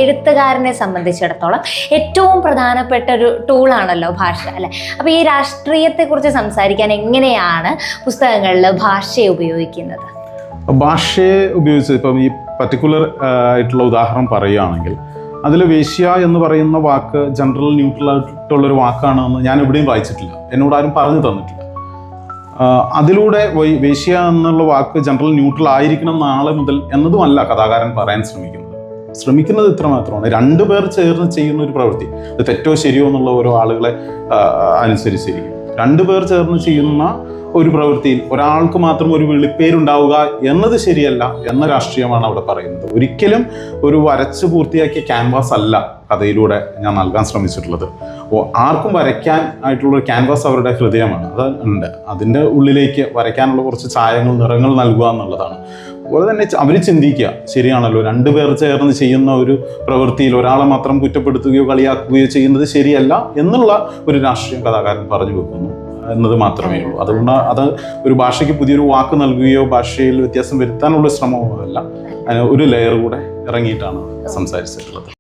എഴുത്തുകാരനെ സംബന്ധിച്ചിടത്തോളം ഏറ്റവും പ്രധാനപ്പെട്ട ഒരു ടൂളാണല്ലോ ഭാഷ, അല്ലെ? അപ്പോൾ ഈ രാഷ്ട്രീയത്തെക്കുറിച്ച് സംസാരിക്കാൻ എങ്ങനെയാണ് പുസ്തകങ്ങളിൽ ഭാഷയെ ഉപയോഗിക്കുന്നത്? ഭാഷയെ ഉപയോഗിച്ച് ഇപ്പം ഈ പർട്ടിക്കുലർ ആയിട്ടുള്ള ഉദാഹരണം പറയുകയാണെങ്കിൽ, അതിൽ വേശ്യ എന്ന് പറയുന്ന വാക്ക് ജനറൽ ന്യൂട്രൽ ആയിട്ടുള്ളൊരു വാക്കാണെന്ന് ഞാൻ എവിടെയും വായിച്ചിട്ടില്ല, എന്നോട് ആരും പറഞ്ഞു തന്നിട്ടില്ല. അതിലൂടെ വേശ്യ എന്നുള്ള വാക്ക് ജനറൽ ന്യൂട്രൽ ആയിരിക്കണം നാളെ മുതൽ എന്നതുമല്ല കഥാകാരൻ പറയാൻ ശ്രമിക്കുന്നത് ഇത്ര മാത്രമാണ്. രണ്ടുപേർ ചേർന്ന് ചെയ്യുന്ന ഒരു പ്രവൃത്തി, അത് തെറ്റോ ശരിയോ എന്നുള്ള ഓരോ ആളുകളെ അനുസരിച്ചിരിക്കും. രണ്ടുപേർ ചേർന്ന് ചെയ്യുന്ന ഒരു പ്രവൃത്തിയിൽ ഒരാൾക്ക് മാത്രം ഒരു വിളിപ്പേരുണ്ടാവുക എന്നത് ശരിയല്ല എന്ന രാഷ്ട്രീയമാണ് അവിടെ പറയുന്നത്. ഒരിക്കലും ഒരു വരച്ച് പൂർത്തിയാക്കിയ ക്യാൻവാസ് അല്ല കഥയിലൂടെ ഞാൻ നൽകാൻ ശ്രമിച്ചിട്ടുള്ളത്. ആർക്കും വരയ്ക്കാൻ ആയിട്ടുള്ളൊരു ക്യാൻവാസ് അവരുടെ ഹൃദയമാണ്. അത് ഉണ്ട്, അതിൻ്റെ ഉള്ളിലേക്ക് വരയ്ക്കാനുള്ള കുറച്ച് ചായങ്ങൾ, നിറങ്ങൾ നൽകുക എന്നുള്ളതാണ്. അതുപോലെ തന്നെ അവർ ചിന്തിക്കുക, ശരിയാണല്ലോ, രണ്ടുപേർ ചേർന്ന് ചെയ്യുന്ന ഒരു പ്രവൃത്തിയിൽ ഒരാളെ മാത്രം കുറ്റപ്പെടുത്തുകയോ കളിയാക്കുകയോ ചെയ്യുന്നത് ശരിയല്ല എന്നുള്ള ഒരു രാഷ്ട്രീയം കഥാകാരൻ പറഞ്ഞു വെക്കുന്നു എന്നത് മാത്രമേ ഉള്ളൂ. അതുകൊണ്ട് അത് ഒരു ഭാഷയ്ക്ക് പുതിയൊരു വാക്ക് നൽകുകയോ ഭാഷയിൽ വ്യത്യാസം വരുത്താനുള്ള ശ്രമമോ അല്ല, ഒരു ലെയർ കൂടെ ഇറങ്ങിയിട്ടാണ് സംസാരിച്ചിട്ടുള്ളത്.